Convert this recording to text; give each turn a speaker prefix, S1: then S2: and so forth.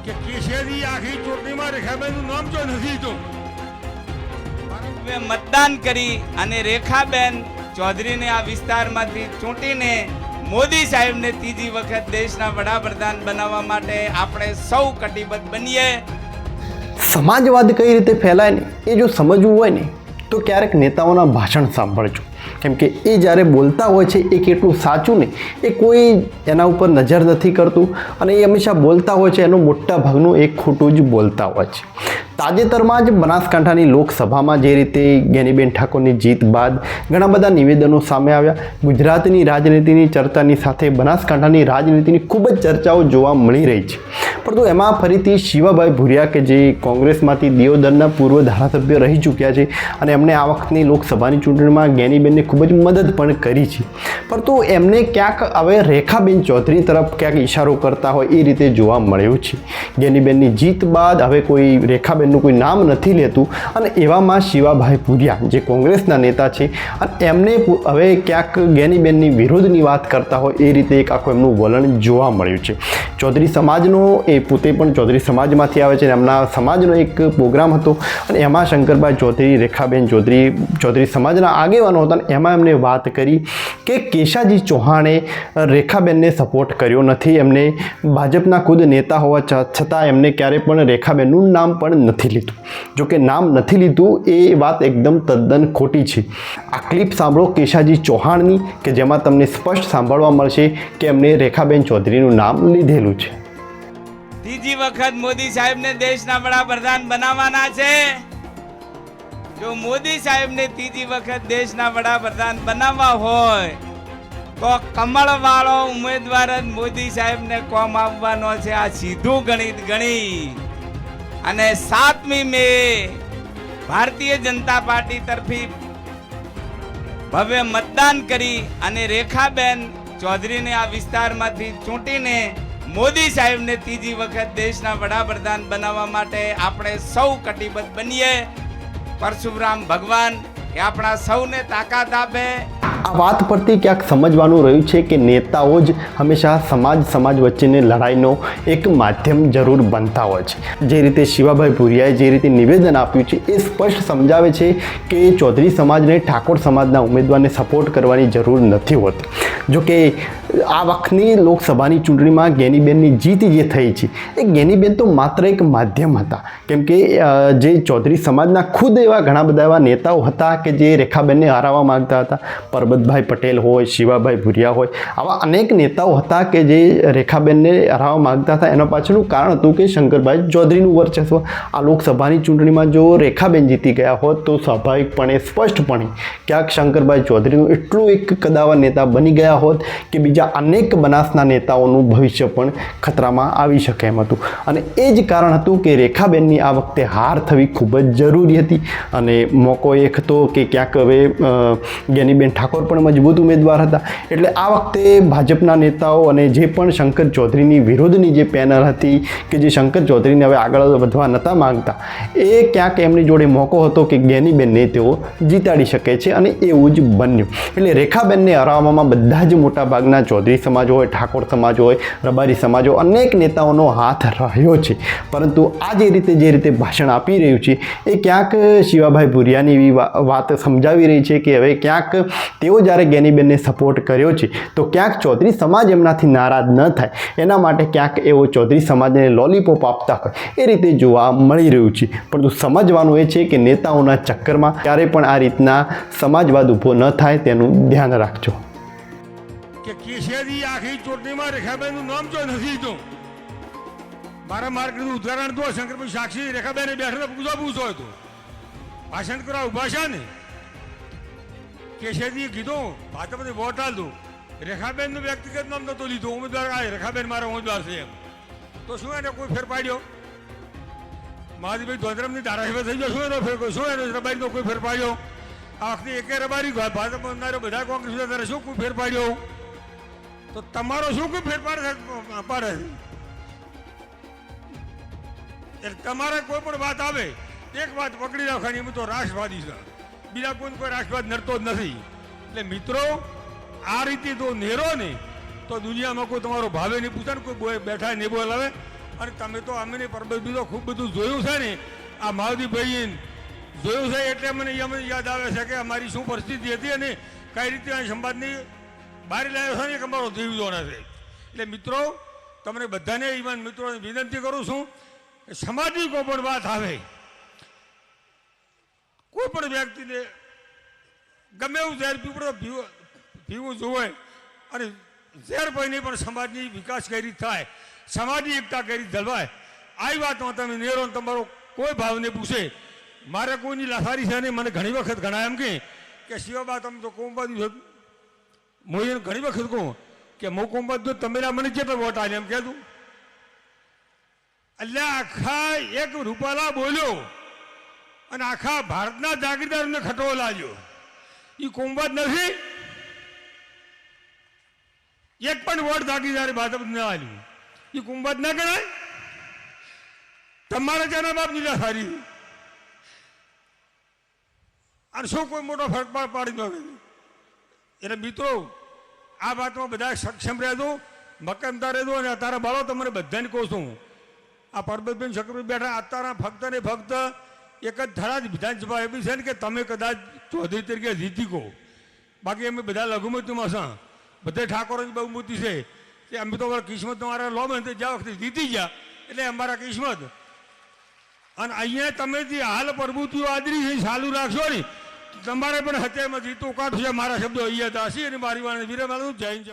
S1: કે કેશરી આખી ચૂંટણીમાં રેખાબેનનું નામ જો નથી તો
S2: મતદાન કરી અને રેખાબેન ચૌધરીને આ વિસ્તારમાંથી ચૂંટીને મોદી સાહેબને ત્રીજી વખત દેશના વડાપ્રધાન બનાવવા માટે આપણે સૌ કટિબદ્ધ બનીએ.
S3: સમાજવાદ કઈ રીતે ફેલાય ને એ જો સમજવું હોય ને તો ક્યારેક નેતાઓના ભાષણ સાંભળજો, કેમ કે એ જ્યારે બોલતા હોય છે એ કેટલું સાચું ને એ કોઈ એના ઉપર નજર નથી કરતું અને એ હંમેશા બોલતા હોય છે એનું મોટા ભાગનું એક ખોટું જ બોલતા હોય છે. તાજેતરમાં જ બનાસકાંઠાની લોકસભામાં જે રીતે જ્ઞાનીબેન ઠાકોરની જીત બાદ ઘણા બધા નિવેદનો સામે આવ્યા. ગુજરાતની રાજનીતિની ચર્ચાની સાથે બનાસકાંઠાની રાજનીતિની ખૂબ જ ચર્ચાઓ જોવા મળી રહી છે. પરંતુ એમાં ફરીથી શિવાભાઈ ભુરિયા કે જે કોંગ્રેસમાંથી દિયોદરના પૂર્વ ધારાસભ્ય રહી ચૂક્યા છે અને એમણે આ વખતની લોકસભાની ચૂંટણીમાં જ્ઞાનીબેનને ખૂબ જ મદદ પણ કરી છે, પરંતુ એમને ક્યાંક હવે રેખાબેન ચૌધરી તરફ ક્યાંક ઇશારો કરતા હોય એ રીતે જોવા મળ્યું છે. જ્ઞાનીબેનની જીત બાદ હવે કોઈ રેખાબેનનું કોઈ નામ નથી લેતું અને એવામાં શિવાભાઈ ભુરિયા જે કોંગ્રેસના નેતા છે અને એમને હવે ક્યાંક જ્ઞાનીબેનની વિરોધની વાત કરતા હોય એ રીતે એક આખું એમનું વલણ જોવા મળ્યું છે. ચૌધરી સમાજનો એ પોતે પણ ચૌધરી સમાજમાંથી આવે છે અને એમના સમાજનો એક પ્રોગ્રામ હતો અને એમાં શંકરભાઈ ચૌધરી, રેખાબેન ચૌધરી સમાજના આગેવાનો હતા અને એમાં એમને વાત કરી કે કેશાજી ચૌહાણે રેખાબેનને સપોર્ટ કર્યો નથી. એમને ભાજપના ખુદ નેતા હોવા છતાં એમને ક્યારે પણ રેખાબેનનું નામ પણ નથી લીધું. જો કે નામ નથી લીધું એ વાત એકદમ તદ્દન ખોટી છે. આ ક્લિપ સાંભળો કેશાજી ચૌહાણની કે જેમાં તમને સ્પષ્ટ સાંભળવા મળશે કે એમને રેખાબેન ચૌધરીનું નામ લીધેલું છે.
S2: ત્રીજી વખત મોદી સાહેબને દેશના વડાપ્રધાન બનાવવાના છે. જો મોદી સાહેબને ત્રીજી વખત દેશના વડાપ્રધાન બનાવવા હોય તો કમળ વાળો ઉમેદવાર જ મોદી સાહેબને કોમ આવવાનો છે. આ સીધું ગણિત ગણી અને 7મી મે ભારતીય જનતા પાર્ટી તરફી ભવ્ય મતદાન કરી અને રેખાબેન ચૌધરીને આ વિસ્તારમાંથી ચૂંટીને મોદી સાહેબને ત્રીજી વખત દેશના વડાપ્રધાન બનાવવા માટે આપણે સૌ કટિબદ્ધ બનીએ. પરશુરામ ભગવાન એ આપણા સૌને તાકાત આપે.
S3: આ વાત પરથી ક્યાંક સમજવાનું રહ્યું છે કે નેતાઓ જ હંમેશા સમાજ વચ્ચેની લડાઈનો એક માધ્યમ જરૂર બનતા હોય છે. જે રીતે શિવાભાઈ ભુરિયાએ જે રીતે નિવેદન આપ્યું છે એ સ્પષ્ટ સમજાવે છે કે ચૌધરી સમાજને ઠાકોર સમાજના ઉમેદવારને સપોર્ટ કરવાની જરૂર નથી હોતી. જો કે આ વખતની લોકસભાની ચૂંટણીમાં જ્ઞાનીબેનની જીત જે થઈ છે એ જ્ઞાનીબેન તો માત્ર એક માધ્યમ હતા, કેમ કે જે ચૌધરી સમાજના ખુદ એવા ઘણા બધા એવા નેતાઓ હતા કે જે રેખાબેનને હરાવવા માંગતા હતા. પરબતભાઈ પટેલ હોય, શિવાભાઈ ભુરિયા હોય, આવા અનેક નેતાઓ હતા કે જે રેખાબેનને હરાવવા માંગતા હતા. એના પાછળનું કારણ હતું કે શંકરભાઈ ચૌધરીનું વર્ચસ્વ. આ લોકસભાની ચૂંટણીમાં જો રેખાબેન જીતી ગયા હોત તો સ્વાભાવિકપણે સ્પષ્ટપણે ક્યાંક શંકરભાઈ ચૌધરીનું એટલું એક કદાવર નેતા બની ગયા હોત કે બીજા અનેક બનાસના નેતાઓનું ભવિષ્ય પણ ખતરામાં આવી શકે એમ હતું. અને એ જ કારણ હતું કે રેખાબેનની આ વખતે હાર થવી ખૂબ જ જરૂરી હતી અને મોકો એક હતો કે ક્યાંક હવે જ્ઞાનીબેન ઠાકોર પણ મજબૂત ઉમેદવાર હતા. એટલે આ વખતે ભાજપના નેતાઓ અને જે પણ શંકર ચૌધરીની વિરોધની જે પેનલ હતી કે જે શંકર ચૌધરીને હવે આગળ વધવા નહોતા માંગતા, એ ક્યાંક એમની જોડે મોકો હતો કે જ્ઞાનીબેનને તેઓ જીતાડી શકે છે અને એવું જ બન્યું. એટલે રેખાબેનને હરાવવામાં બધા જ મોટા ભાગના ચૌધરી સમાજ હોય, ઠાકોર સમાજ હોય, રબારી સમાજ હોય, અનેક નેતાઓનો હાથ રહ્યો છે. પરંતુ આ જે રીતે ભાષણ આપી રહ્યું છે એ ક્યાંક શિવાભાઈ ભુરિયાની એવી વાત સમજાવી રહી છે કે હવે ક્યાંક તેઓ જ્યારે જ્ઞાનીબેનને સપોર્ટ કર્યો છે તો ક્યાંક ચૌધરી સમાજ એમનાથી નારાજ ન થાય એના માટે ક્યાંક એવો ચૌધરી સમાજને લોલીપોપ આપતા હોય એ રીતે જોવા મળી રહ્યું છે. પરંતુ સમજવાનું એ છે કે નેતાઓના ચક્કરમાં ક્યારે પણ આ રીતના સમાજવાદ ઊભો ન થાય તેનું ધ્યાન રાખજો.
S1: કે કેશરી આખી ચૂંટણીમાં રેખાબેનનું નામ જો નથી તો મારા માર્ગનું ઉદાહરણ તો શંકરભાઈ સાક્ષી રેખાબેને બેઠા પૂછો હતો ભાષણ કરવા ઉભા છે ને કેશરીએ કીધું ભાજપને વોટ આલતું રેખાબેનનું વ્યક્તિગત નામ નતો લીધું ઉમેદવાર આ રેખાબેન મારા ઉમેદવાર છે એમ તો શું એને કોઈ ફેર પાડ્યો? મહાદેવભાઈ ધોધરામની ધારાસભ્ય થઈ ગયો, શું એનો ફેર શું એનો રબારીનો કોઈ ફેર પાડ્યો? આ વખતે એકે રબારી ભાજપ બધા કોંગ્રેસ શું કોઈ ફેર પાડ્યો? તો તમારો શું કોઈ ફેરફાર પાડે? એટલે તમારે કોઈ પણ વાત આવે એક વાત પકડી રાખવાની, હું તો રાષ્ટ્રવાદી છું, બીજા કોઈ રાષ્ટ્રવાદ નડતો જ નથી. એટલે મિત્રો આ રીતે તો નેરો ને તો દુનિયામાં કોઈ તમારો ભાવે નહીં પૂછે ને કોઈ બેઠા નહીં બોલાવે. અને તમે તો અમને પરબતભાઈ તો ખૂબ બધું જોયું છે ને, આ માવજીભાઈ જોયું છે એટલે મને યાદ આવે છે કે અમારી શું પરિસ્થિતિ હતી અને કઈ રીતે આ સમાજની બહાર લાવ્યો છે ને એક અમારો જીવ જોના છે. એટલે મિત્રો તમને બધાને ઇવન મિત્રોને વિનંતી કરું છું કે સમાજની કોઈ પણ વાત આવે, કોઈ પણ વ્યક્તિને ગમે એવું ઝેર પીવું જોવે અને ઝેર પીને પણ સમાજની વિકાસ કઈ રીતે થાય, સમાજની એકતા કઈ રીતે જળવાય, આવી વાતમાં તમે નેરો તમારો કોઈ ભાવને પૂછે. મારે કોઈની લાસારી છે નહીં. મને ઘણી વખત ઘણા એમ કે શિવાબા તમે તો કોમબાજુ હું એને ઘણી વખત કહું કે હું કોમબાજુ તમે મને કેટલો વોટ આવે એમ કહેતું. એટલે આખા એક રૂપાલા બોલ્યો અને આખા ભારતના જાગીરદારને ખટો લાગ્યો. એ કોમબાજ નથી. એક પણ વોટ જાગીરદાર ભાજપ ન આવ્યું. એ કોમબાજ ના ગણાય. તમારા જેના બાપની લાસારી અને શું કોઈ મોટો ફરક પાડી ન. એટલે મિત્રો આ વાતમાં બધા સક્ષમ રહેજો, મક્કમતા રહેજો. અને તારા બાળો તમને બધાને કહું છું, આ પરબતભાઈ શકરભાઈ બેઠા અત્યારના ફક્ત ને ફક્ત એક જ થરા જ વિધાનસભા એવી છે ને કે તમે કદાચ ચૌધરી તરીકે જીતી કહો. બાકી અમે બધા લઘુમતીમાં છે, બધા ઠાકોરોની બહુમતી છે. કે અમે તો કિસ્મત તમારા લો ને જ્યાં વખતે જીતી ગયા એટલે અમારા કિસ્મત. અને અહીંયા તમે જે હાલ પ્રભુતિઓ આદરી છે ચાલુ રાખશો ને તમારે પણ હત્યામાં જીતું કાઢશે. મારા શબ્દો અહીંયા હતા હશે અને મારી વાળા વિરામ જય હિન્દ.